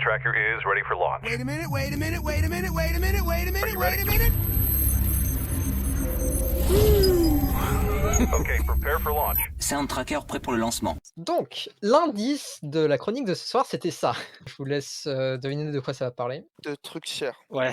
tracker is ready for launch. Wait a minute, wait a minute, wait a minute, wait a minute, wait a Are minute, you wait ready? a minute. Okay, prepare for launch. Sound Tracker prêt pour le lancement. Donc, l'indice de la chronique de ce soir, c'était ça. Je vous laisse deviner de quoi ça va parler. De trucs chers. Ouais.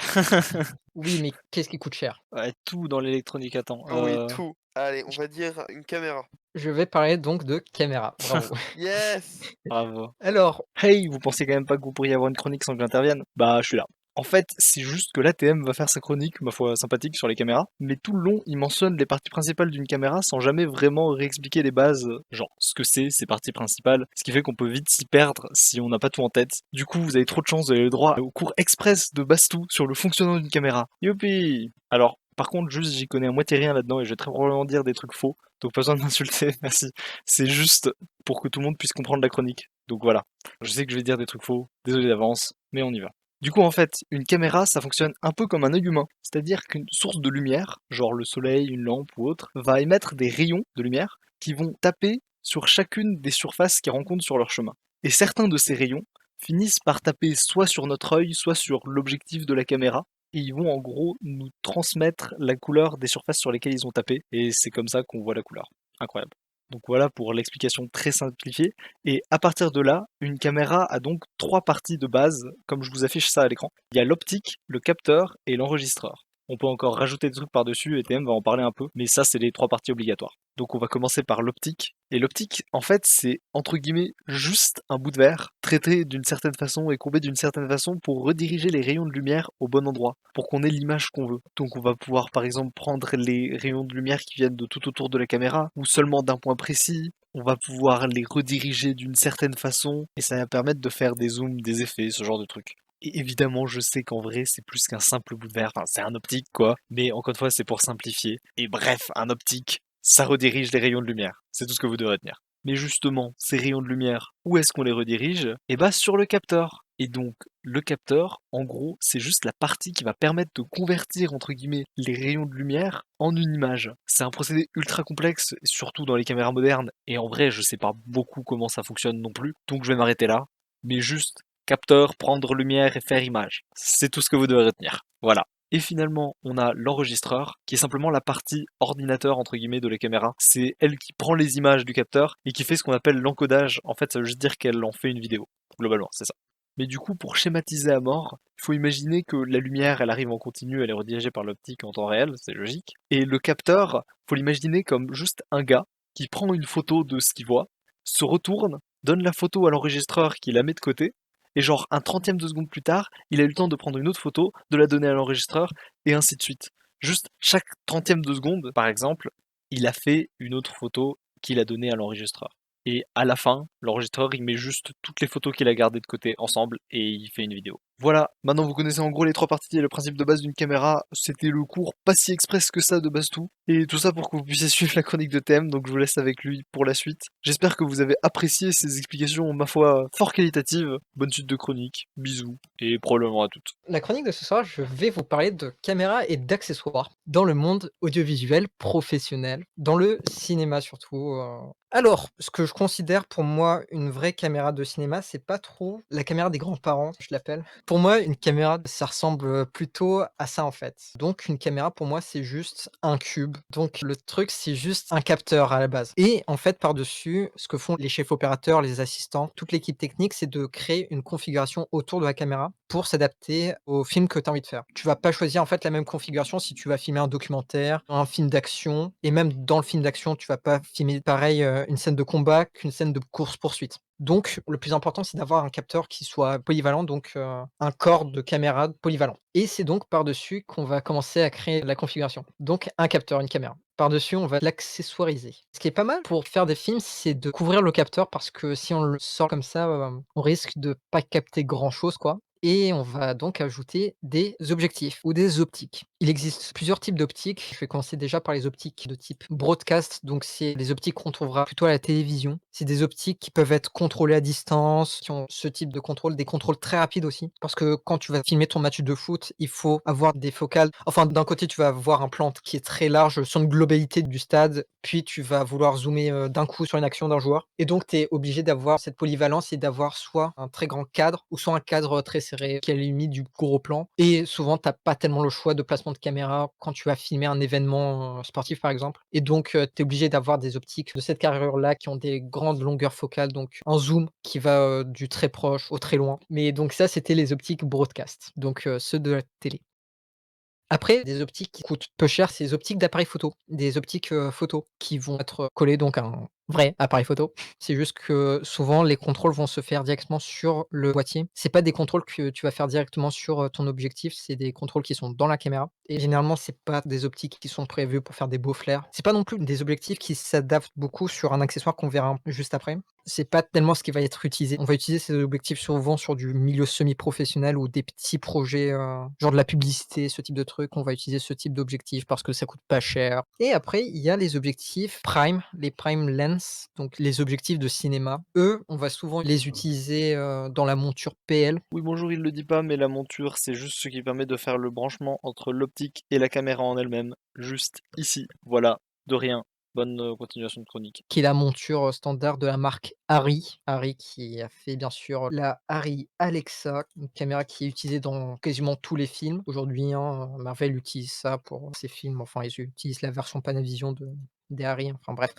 Oui, mais qu'est-ce qui coûte cher? Ouais, tout dans l'électronique, attends. Oui, tout. Allez, on va dire une caméra. Je vais parler donc de caméra. Bravo. Yes! Bravo. Alors, Hey, vous pensez quand même pas que vous pourriez avoir une chronique sans que j'intervienne? Bah, je suis là. En fait, c'est juste que l'ATM va faire sa chronique, ma foi sympathique, sur les caméras, mais tout le long, il mentionne les parties principales d'une caméra sans jamais vraiment réexpliquer les bases, genre ce que c'est, ces parties principales, ce qui fait qu'on peut vite s'y perdre si on n'a pas tout en tête. Du coup, vous avez trop de chance d'aller le droit au cours express de Bastou sur le fonctionnement d'une caméra. Youpi! Alors, par contre, juste, j'y connais à moitié rien là-dedans et je vais très probablement dire des trucs faux, donc pas besoin de m'insulter, merci. C'est juste pour que tout le monde puisse comprendre la chronique. Donc voilà. Je sais que je vais dire des trucs faux, désolé d'avance, mais on y va. Du coup, en fait, une caméra, ça fonctionne un peu comme un œil humain. C'est-à-dire qu'une source de lumière, genre le soleil, une lampe ou autre, va émettre des rayons de lumière qui vont taper sur chacune des surfaces qu'ils rencontrent sur leur chemin. Et certains de ces rayons finissent par taper soit sur notre œil, soit sur l'objectif de la caméra, et ils vont en gros nous transmettre la couleur des surfaces sur lesquelles ils ont tapé, et c'est comme ça qu'on voit la couleur. Incroyable. Donc voilà pour l'explication très simplifiée. Et à partir de là, une caméra a donc 3 parties de base, comme je vous affiche ça à l'écran. Il y a l'optique, le capteur et l'enregistreur. On peut encore rajouter des trucs par-dessus, et TM va en parler un peu, mais ça c'est les 3 parties obligatoires. Donc on va commencer par l'optique. Et l'optique, en fait, c'est entre guillemets juste un bout de verre traité d'une certaine façon et courbé d'une certaine façon pour rediriger les rayons de lumière au bon endroit, pour qu'on ait l'image qu'on veut. Donc on va pouvoir par exemple prendre les rayons de lumière qui viennent de tout autour de la caméra, ou seulement d'un point précis. On va pouvoir les rediriger d'une certaine façon, et ça va permettre de faire des zooms, des effets, ce genre de trucs. Et évidemment, je sais qu'en vrai, c'est plus qu'un simple bout de verre, enfin, c'est un optique quoi, mais encore une fois, c'est pour simplifier. Et bref, un optique, ça redirige les rayons de lumière. C'est tout ce que vous devrez retenir. Mais justement, ces rayons de lumière, où est-ce qu'on les redirige? Eh bah sur le capteur. Et donc, le capteur, en gros, c'est juste la partie qui va permettre de convertir, entre guillemets, les rayons de lumière en une image. C'est un procédé ultra complexe, surtout dans les caméras modernes, et en vrai, je sais pas beaucoup comment ça fonctionne non plus, donc je vais m'arrêter là. Mais juste, capteur, prendre lumière et faire image. C'est tout ce que vous devez retenir. Voilà. Et finalement, on a l'enregistreur, qui est simplement la partie ordinateur, entre guillemets, de la caméra. C'est elle qui prend les images du capteur et qui fait ce qu'on appelle l'encodage. En fait, ça veut juste dire qu'elle en fait une vidéo. Globalement, c'est ça. Mais du coup, pour schématiser à mort, il faut imaginer que la lumière, elle arrive en continu, elle est redirigée par l'optique en temps réel, c'est logique. Et le capteur, faut l'imaginer comme juste un gars qui prend une photo de ce qu'il voit, se retourne, donne la photo à l'enregistreur qui la met de côté, et genre un trentième de seconde plus tard, il a eu le temps de prendre une autre photo, de la donner à l'enregistreur, et ainsi de suite. Juste chaque trentième de seconde, par exemple, il a fait une autre photo qu'il a donnée à l'enregistreur. Et à la fin, l'enregistreur, il met juste toutes les photos qu'il a gardées de côté ensemble, et il fait une vidéo. Voilà, maintenant vous connaissez en gros les 3 parties et le principe de base d'une caméra. C'était le cours pas si express que ça de Bastou. Et tout ça pour que vous puissiez suivre la chronique de thème, donc je vous laisse avec lui pour la suite. J'espère que vous avez apprécié ces explications, ma foi, fort qualitatives. Bonne suite de chronique, bisous, et probablement à toutes. la chronique de ce soir, je vais vous parler de caméras et d'accessoires dans le monde audiovisuel professionnel, dans le cinéma surtout. Alors, ce que je considère pour moi une vraie caméra de cinéma, c'est pas trop la caméra des grands-parents, je l'appelle. Pour moi, une caméra, ça ressemble plutôt à ça en fait. Donc, une caméra pour moi, c'est juste un cube. Donc, le truc, c'est juste un capteur à la base. Et en fait, par-dessus, ce que font les chefs opérateurs, les assistants, toute l'équipe technique, c'est de créer une configuration autour de la caméra pour s'adapter au film que tu as envie de faire. Tu vas pas choisir en fait la même configuration si tu vas filmer un documentaire, un film d'action, et même dans le film d'action, tu vas pas filmer pareil une scène de combat qu'une scène de course-poursuite. Donc, le plus important, c'est d'avoir un capteur qui soit polyvalent, donc un corps de caméra polyvalent. Et c'est donc par-dessus qu'on va commencer à créer la configuration. Donc, un capteur, une caméra. Par-dessus, on va l'accessoiriser. Ce qui est pas mal pour faire des films, c'est de couvrir le capteur parce que si on le sort comme ça, on risque de pas capter grand-chose, quoi. Et on va donc ajouter des objectifs ou des optiques. Il existe plusieurs types d'optiques. Je vais commencer déjà par les optiques de type broadcast. Donc, c'est des optiques qu'on trouvera plutôt à la télévision. C'est des optiques qui peuvent être contrôlées à distance, qui ont ce type de contrôle, des contrôles très rapides aussi. Parce que quand tu vas filmer ton match de foot, il faut avoir des focales. Enfin, d'un côté, tu vas avoir un plan qui est très large sur une globalité du stade, puis tu vas vouloir zoomer d'un coup sur une action d'un joueur. Et donc, tu es obligé d'avoir cette polyvalence et d'avoir soit un très grand cadre, ou soit un cadre très serré qui a la limite du gros plan. Et souvent, tu pas tellement le choix de placement de caméra quand tu vas filmer un événement sportif, par exemple. Et donc, tu es obligé d'avoir des optiques de cette carrure-là qui ont des grandes longueurs focales, donc un zoom qui va du très proche au très loin. Mais donc ça, c'était les optiques broadcast, donc ceux de la télé. Après, des optiques qui coûtent peu cher, c'est les optiques d'appareil photo. Des optiques, photo qui vont être collées donc à un vrai appareil photo. C'est juste que souvent les contrôles vont se faire directement sur le boîtier. C'est pas des contrôles que tu vas faire directement sur, ton objectif, c'est des contrôles qui sont dans la caméra et généralement, c'est pas des optiques qui sont prévues pour faire des beaux flares. C'est pas non plus des objectifs qui s'adaptent beaucoup sur un accessoire qu'on verra juste après. C'est pas tellement ce qui va être utilisé. On va utiliser ces objectifs souvent sur du milieu semi-professionnel ou des petits projets, genre de la publicité, ce type de truc. On va utiliser ce type d'objectif parce que ça coûte pas cher. Et après, il y a les objectifs prime, les prime lens, donc les objectifs de cinéma. Eux, on va souvent les utiliser, dans la monture PL. Oui, bonjour, il le dit pas, mais la monture, c'est juste ce qui permet de faire le branchement entre l'optique et la caméra en elle-même. Juste ici. Voilà, de rien. Bonne continuation de chronique. Qui est la monture, standard de la marque Arri. Arri qui a fait bien sûr la Arri Alexa, une caméra qui est utilisée dans quasiment tous les films. Aujourd'hui, hein, Marvel utilise ça pour ses films, enfin ils utilisent la version Panavision des Arri, enfin bref.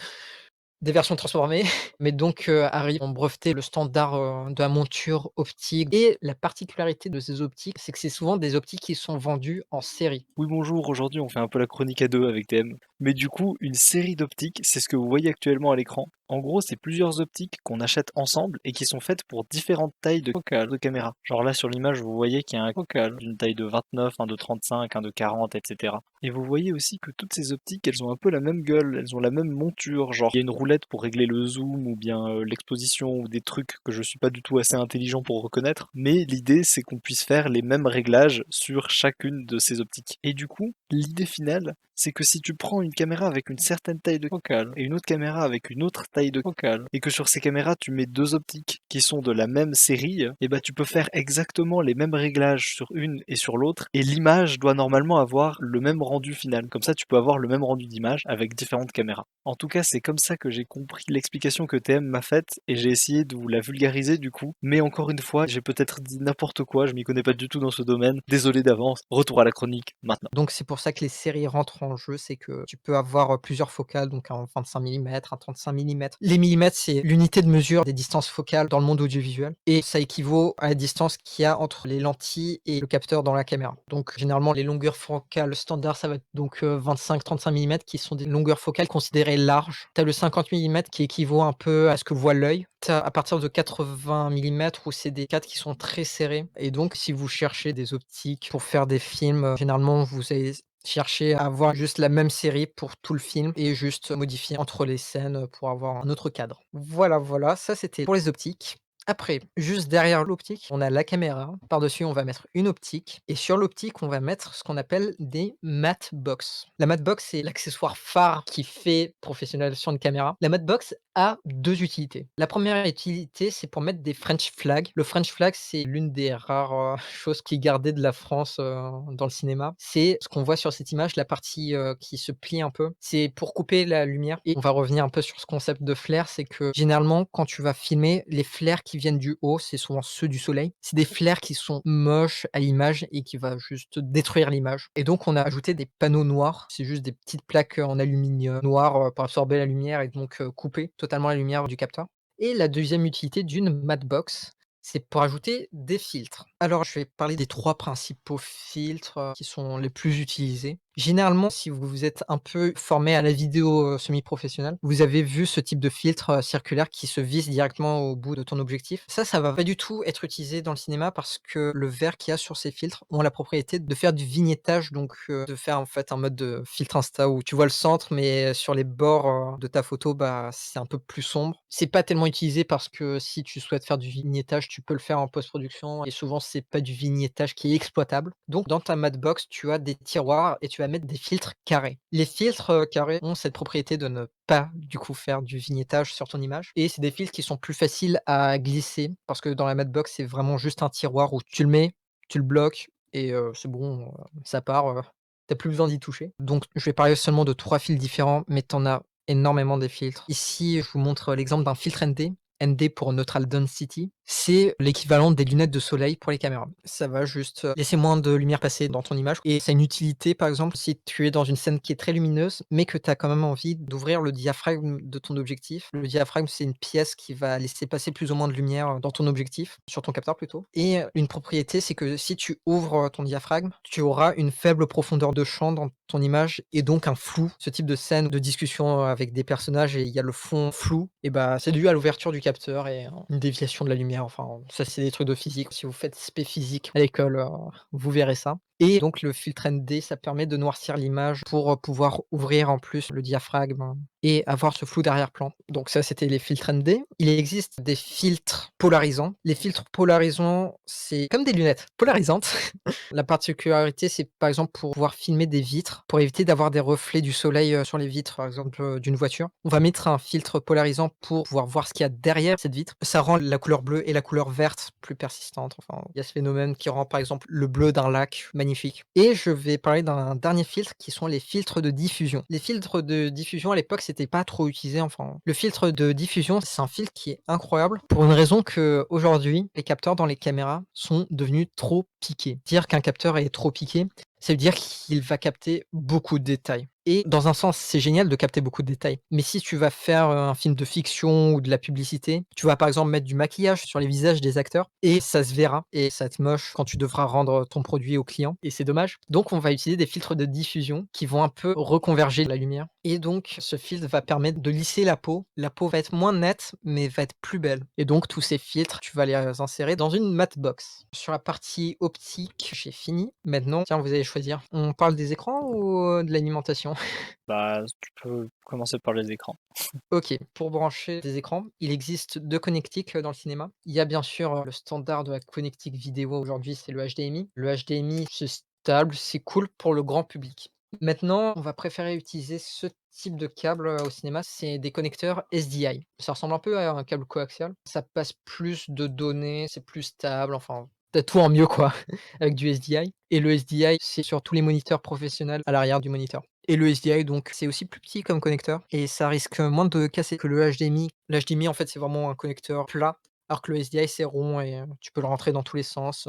Des versions transformées, mais donc Harry ont breveté le standard, de la monture optique et la particularité de ces optiques, c'est que c'est souvent des optiques qui sont vendues en série. Oui, bonjour, aujourd'hui on fait un peu la chronique à deux avec TM. Mais du coup, une série d'optiques, c'est ce que vous voyez actuellement à l'écran. En gros, c'est plusieurs optiques qu'on achète ensemble et qui sont faites pour différentes tailles de focale de caméra. Genre là sur l'image, vous voyez qu'il y a un focal d'une taille de 29, un de 35, un de 40, etc. Et vous voyez aussi que toutes ces optiques, elles ont un peu la même gueule, elles ont la même monture. Genre, il y a une roulette pour régler le zoom ou bien l'exposition ou des trucs que je suis pas du tout assez intelligent pour reconnaître. Mais l'idée, c'est qu'on puisse faire les mêmes réglages sur chacune de ces optiques. Et du coup, l'idée finale, c'est que si tu prends une caméra avec une certaine taille de focale et une autre caméra avec une autre taille de focale, et que sur ces caméras tu mets deux optiques qui sont de la même série, et bah tu peux faire exactement les mêmes réglages sur une et sur l'autre, et l'image doit normalement avoir le même rendu final. Comme ça, tu peux avoir le même rendu d'image avec différentes caméras. En tout cas, c'est comme ça que j'ai compris l'explication que TM m'a faite, et j'ai essayé de vous la vulgariser du coup. Mais encore une fois, j'ai peut-être dit n'importe quoi, je m'y connais pas du tout dans ce domaine. Désolé d'avance. Retour à la chronique maintenant. Donc c'est pour ça que les séries rentrent en jeu, c'est que tu peux avoir, plusieurs focales, donc un 25 millimètres, un 35 millimètres. Les millimètres, c'est l'unité de mesure des distances focales dans le monde audiovisuel et ça équivaut à la distance qu'il y a entre les lentilles et le capteur dans la caméra. Donc généralement, les longueurs focales standards, ça va être donc 25-35 millimètres qui sont des longueurs focales considérées larges. Tu as le 50 millimètres qui équivaut un peu à ce que voit l'œil. Tu as à partir de 80 millimètres où c'est des cadres qui sont très serrés et donc si vous cherchez des optiques pour faire des films, généralement vous allez chercher à avoir juste la même série pour tout le film et juste modifier entre les scènes, pour avoir un autre cadre. Voilà, voilà, ça c'était pour les optiques. Après, juste derrière l'optique, on a la caméra. Par-dessus, on va mettre une optique et sur l'optique, on va mettre ce qu'on appelle des matte box. La matte box, c'est l'accessoire phare qui fait professionnel sur une caméra. La matte box a 2 utilités. La première utilité, c'est pour mettre des French flags. Le French flag, c'est l'une des rares, choses qui est gardée de la France, dans le cinéma. C'est ce qu'on voit sur cette image, la partie, qui se plie un peu. C'est pour couper la lumière et on va revenir un peu sur ce concept de flair, c'est que généralement, quand tu vas filmer, les flares qui viennent du haut, c'est souvent ceux du soleil. C'est des flares qui sont moches à l'image et qui va juste détruire l'image et donc on a ajouté des panneaux noirs. C'est juste des petites plaques, en aluminium noir, pour absorber la lumière et donc, couper totalement la lumière du capteur et la deuxième utilité d'une matte box, c'est pour ajouter des filtres. Alors, je vais parler des 3 principaux filtres, qui sont les plus utilisés. Généralement, si vous êtes un peu formé à la vidéo, semi-professionnelle, vous avez vu ce type de filtre, circulaire qui se visse directement au bout de ton objectif. Ça va pas du tout être utilisé dans le cinéma parce que le verre qu'il y a sur ces filtres ont la propriété de faire du vignettage, donc de faire en fait un mode de filtre Insta où tu vois le centre, mais sur les bords, de ta photo, bah, c'est un peu plus sombre. C'est pas tellement utilisé parce que si tu souhaites faire du vignettage, tu peux le faire en post-production et souvent c'est pas du vignettage qui est exploitable. Donc dans ta Matbox, tu as des tiroirs et tu vas mettre des filtres carrés. Les filtres, carrés ont cette propriété de ne pas, du coup, faire du vignettage sur ton image et c'est des filtres qui sont plus faciles à glisser parce que dans la Matbox, c'est vraiment juste un tiroir où tu le mets, tu le bloques et c'est bon, ça part, tu plus besoin d'y toucher. Donc je vais parler seulement de 3 fils différents, mais tu en as énormément des filtres. Ici, je vous montre l'exemple d'un filtre ND. ND pour Neutral Density, c'est l'équivalent des lunettes de soleil pour les caméras. Ça va juste laisser moins de lumière passer dans ton image et ça a une utilité, par exemple, si tu es dans une scène qui est très lumineuse, mais que tu as quand même envie d'ouvrir le diaphragme de ton objectif. Le diaphragme, c'est une pièce qui va laisser passer plus ou moins de lumière dans ton objectif, sur ton capteur plutôt. Et une propriété, c'est que si tu ouvres ton diaphragme, tu auras une faible profondeur de champ dans ton image et donc un flou. Ce type de scène de discussion avec des personnages et il y a le fond flou, et bah c'est dû à l'ouverture du capteur et une déviation de la lumière. Enfin, ça c'est des trucs de physique. Si vous faites spé physique à l'école, vous verrez ça. Et donc le filtre ND, ça permet de noircir l'image pour pouvoir ouvrir en plus le diaphragme et avoir ce flou d'arrière-plan. Donc ça, c'était les filtres ND. Il existe des filtres polarisants. Les filtres polarisants, c'est comme des lunettes polarisantes. La particularité, c'est par exemple pour pouvoir filmer des vitres, pour éviter d'avoir des reflets du soleil sur les vitres, par exemple d'une voiture. On va mettre un filtre polarisant pour pouvoir voir ce qu'il y a derrière cette vitre. Ça rend la couleur bleue et la couleur verte plus persistantes. Enfin, il y a ce phénomène qui rend par exemple le bleu d'un lac magnifique. Et je vais parler d'un dernier filtre qui sont les filtres de diffusion. Les filtres de diffusion à l'époque, c'était pas trop utilisé. Enfin, le filtre de diffusion, c'est un filtre qui est incroyable pour une raison que aujourd'hui, les capteurs dans les caméras sont devenus trop piqués. Dire qu'un capteur est trop piqué, ça veut dire qu'il va capter beaucoup de détails. Et dans un sens, c'est génial de capter beaucoup de détails. Mais si tu vas faire un film de fiction ou de la publicité, tu vas par exemple mettre du maquillage sur les visages des acteurs et ça se verra et ça va être moche quand tu devras rendre ton produit au client et c'est dommage. Donc on va utiliser des filtres de diffusion qui vont un peu reconverger la lumière. Et donc ce filtre va permettre de lisser la peau. La peau va être moins nette mais va être plus belle. Et donc tous ces filtres, tu vas les insérer dans une matte box. Sur la partie optique, j'ai fini. Maintenant, tiens, vous allez choisir. On parle des écrans ou de l'alimentation? Bah, tu peux commencer par les écrans. OK, pour brancher des écrans, il existe 2 connectiques, dans le cinéma. Il y a bien sûr, le standard de la connectique vidéo aujourd'hui, c'est le HDMI. Le HDMI, c'est stable, c'est cool pour le grand public. Maintenant, on va préférer utiliser ce type de câble, au cinéma, c'est des connecteurs SDI. Ça ressemble un peu à un câble coaxial. Ça passe plus de données, c'est plus stable, enfin, tu tout en mieux quoi, avec du SDI et le SDI, c'est sur tous les moniteurs professionnels à l'arrière du moniteur. Et le SDI donc c'est aussi plus petit comme connecteur et ça risque moins de casser que le HDMI. Le HDMI en fait, c'est vraiment un connecteur plat, alors que le SDI c'est rond et tu peux le rentrer dans tous les sens,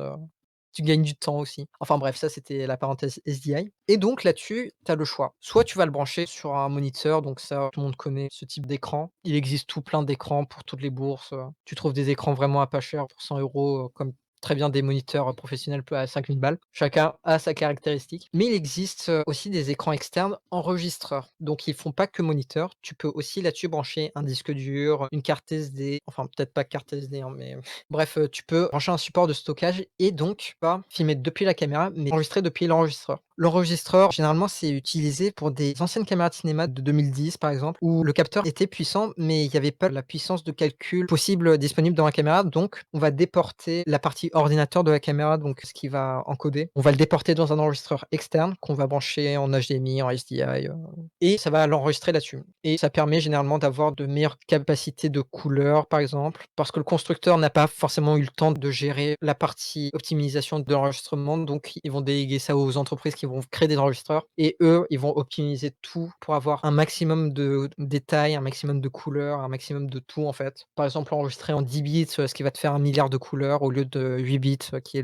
tu gagnes du temps aussi. Enfin bref, ça c'était la parenthèse SDI et donc là-dessus, tu as le choix. Soit tu vas le brancher sur un moniteur, donc ça tout le monde connaît ce type d'écran. Il existe tout plein d'écrans pour toutes les bourses, tu trouves des écrans vraiment à pas cher pour 100 €, comme très bien des moniteurs, professionnels peu à 5 000 balles. Chacun a sa caractéristique. Mais il existe, aussi des écrans externes enregistreurs. Donc ils font pas que moniteur, tu peux aussi là-dessus brancher un disque dur, une carte SD, enfin peut-être pas carte SD, hein, mais bref, tu peux brancher un support de stockage et donc pas filmer depuis la caméra, mais enregistrer depuis l'enregistreur. L'enregistreur, généralement, c'est utilisé pour des anciennes caméras de cinéma de 2010, par exemple, où le capteur était puissant, mais il y avait pas la puissance de calcul possible disponible dans la caméra. Donc, on va déporter la partie ordinateur de la caméra, donc ce qui va encoder. On va le déporter dans un enregistreur externe qu'on va brancher en HDMI, en SDI, et ça va l'enregistrer là-dessus. Et ça permet généralement d'avoir de meilleures capacités de couleur, par exemple, parce que le constructeur n'a pas forcément eu le temps de gérer la partie optimisation de l'enregistrement. Donc, ils vont déléguer ça aux entreprises qui vont créer des enregistreurs et eux, ils vont optimiser tout pour avoir un maximum de détails, un maximum de couleurs, un maximum de tout en fait. Par exemple, enregistrer en 10 bits, ce qui va te faire 1 milliard de couleurs au lieu de 8 bits, qui est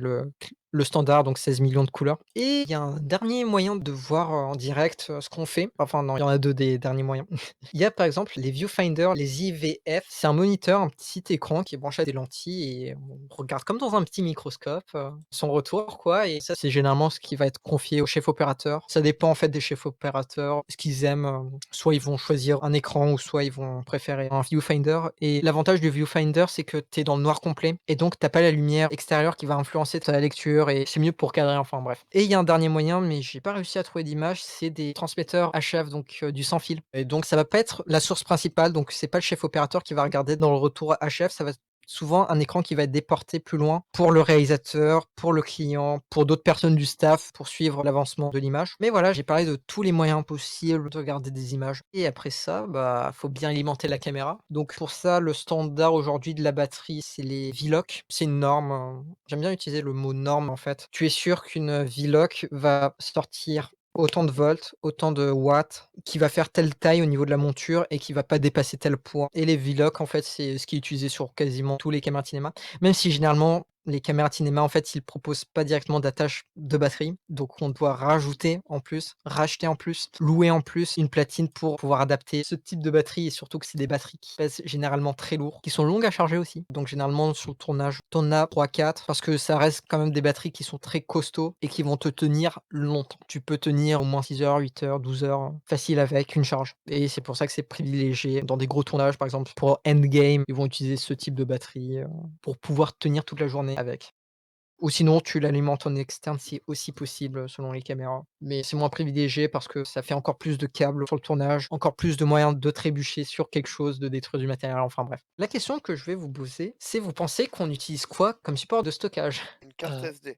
le standard, donc 16 millions de couleurs. Et il y a un dernier moyen de voir, en direct, ce qu'on fait. Enfin non, il y en a 2 des derniers moyens. Il y a par exemple les viewfinders, les IVF. C'est un moniteur, un petit écran qui est branché à des lentilles et on regarde comme dans un petit microscope, son retour quoi et ça, c'est généralement ce qui va être confié au chef opérateur. Ça dépend en fait des chefs opérateurs, ce qu'ils aiment, soit ils vont choisir un écran ou soit ils vont préférer un viewfinder et l'avantage du viewfinder, c'est que tu es dans le noir complet et donc tu as pas la lumière extérieure qui va influencer ta lecture et c'est mieux pour cadrer, enfin bref. Et il y a un dernier moyen, mais j'ai pas réussi à trouver d'image, c'est des transmetteurs HF, donc du sans fil. Et donc ça va pas être la source principale, donc c'est pas le chef opérateur qui va regarder dans le retour HF, ça va souvent un écran qui va être déporté plus loin pour le réalisateur, pour le client, pour d'autres personnes du staff, pour suivre l'avancement de l'image. Mais voilà, j'ai parlé de tous les moyens possibles de regarder des images. Et après ça, faut bien alimenter la caméra. Donc pour ça, le standard aujourd'hui de la batterie, c'est les VLOC. C'est une norme. J'aime bien utiliser le mot norme en fait. Tu es sûr qu'une VLOC va sortir autant de volts, autant de watts, qui va faire telle taille au niveau de la monture et qui va pas dépasser tel poids. Et les VLOC, en fait, c'est ce qui est utilisé sur quasiment tous les caméras de cinéma. Même si généralement, les caméras de cinéma, en fait, ils proposent pas directement d'attache de batterie. Donc, on doit rajouter en plus, racheter en plus, louer en plus une platine pour pouvoir adapter ce type de batterie et surtout que c'est des batteries qui pèsent généralement très lourd, qui sont longues à charger aussi. Donc, généralement, sur le tournage, t'en as 3-4 parce que ça reste quand même des batteries qui sont très costauds et qui vont te tenir longtemps. Tu peux tenir au moins 6 heures, 8 heures, 12 heures facile avec une charge. Et c'est pour ça que c'est privilégié dans des gros tournages, par exemple pour Endgame, ils vont utiliser ce type de batterie pour pouvoir tenir toute la journée avec. Ou sinon, tu l'alimentes en externe, c'est aussi possible selon les caméras. Mais c'est moins privilégié parce que ça fait encore plus de câbles sur le tournage, encore plus de moyens de trébucher sur quelque chose, de détruire du matériel, enfin bref. La question que je vais vous poser, c'est vous pensez qu'on utilise quoi comme support de stockage? Une carte SD.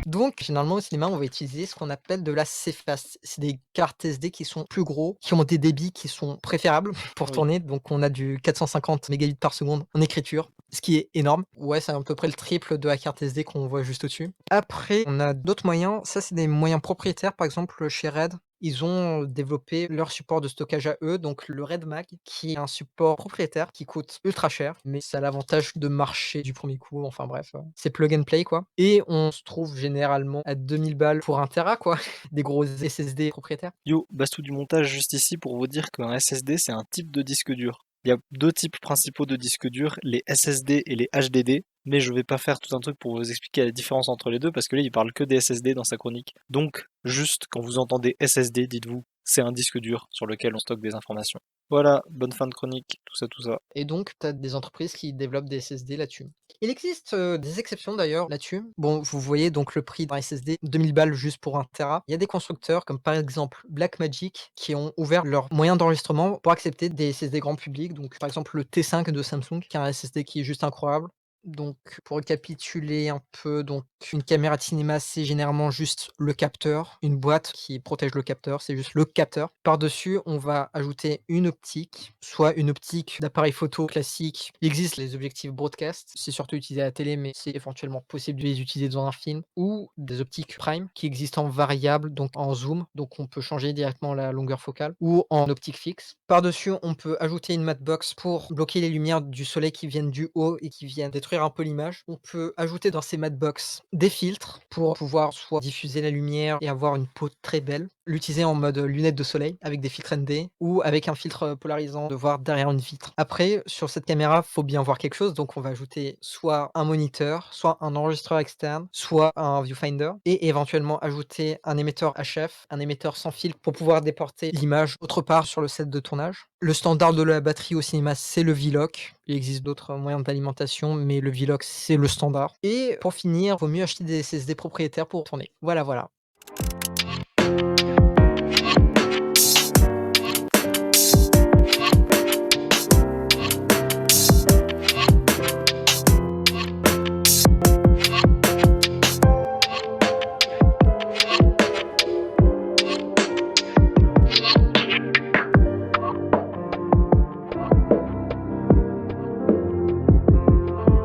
Donc, généralement, au cinéma, on va utiliser ce qu'on appelle de la CFast. C'est des cartes SD qui sont plus gros, qui ont des débits qui sont préférables pour Oui. tourner. Donc, on a du 450 mégabits par seconde en écriture, ce qui est énorme. Ouais, c'est à peu près le triple de la carte SD qu'on voit juste au-dessus. Après, on a d'autres moyens. Ça, c'est des moyens propriétaires. Par exemple, chez Red, ils ont développé leur support de stockage à eux, donc le Red Mag, qui est un support propriétaire qui coûte ultra cher, mais ça a l'avantage de marcher du premier coup. Enfin bref, c'est plug and play quoi. Et on se trouve généralement à 2000 balles pour 1 Tera quoi, des gros SSD propriétaires. Yo, Bastou du montage juste ici pour vous dire qu'un SSD c'est un type de disque dur. Il y a deux types principaux de disques durs, les SSD et les HDD, mais je vais pas faire tout un truc pour vous expliquer la différence entre les deux parce que là il parle que des SSD dans sa chronique. Donc juste quand vous entendez SSD, dites-vous c'est un disque dur sur lequel on stocke des informations. Voilà, bonne fin de chronique, tout ça tout ça. Et donc, tu as des entreprises qui développent des SSD là-dessus. Il existe des exceptions d'ailleurs là-dessus. Bon, vous voyez donc le prix d'un SSD, 2000 balles juste pour 1 Tera. Il y a des constructeurs comme par exemple Blackmagic qui ont ouvert leurs moyens d'enregistrement pour accepter des SSD grand public. Donc, par exemple, le T5 de Samsung, qui est un SSD qui est juste incroyable. Donc, pour récapituler un peu, donc une caméra de cinéma, c'est généralement juste le capteur, une boîte qui protège le capteur, c'est juste le capteur. Par-dessus, on va ajouter une optique, soit une optique d'appareil photo classique. Il existe les objectifs broadcast, c'est surtout utilisé à la télé, mais c'est éventuellement possible de les utiliser dans un film, ou des optiques prime qui existent en variable, donc en zoom, donc on peut changer directement la longueur focale, ou en optique fixe. Par-dessus, on peut ajouter une matbox pour bloquer les lumières du soleil qui viennent du haut et qui viennent détruire un peu l'image. On peut ajouter dans ces matbox des filtres pour pouvoir soit diffuser la lumière et avoir une peau très belle, l'utiliser en mode lunettes de soleil avec des filtres ND ou avec un filtre polarisant de voir derrière une vitre. Après, sur cette caméra, faut bien voir quelque chose, donc on va ajouter soit un moniteur, soit un enregistreur externe, soit un viewfinder et éventuellement ajouter un émetteur HF, un émetteur sans fil pour pouvoir déporter l'image autre part sur le set de tournage. Le standard de la batterie au cinéma, c'est le VLOC. Il existe d'autres moyens d'alimentation, mais le VLOC, c'est le standard. Et pour finir, vaut mieux acheter des SSD propriétaires pour tourner. Voilà, voilà.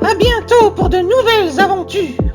À bientôt pour de nouvelles aventures.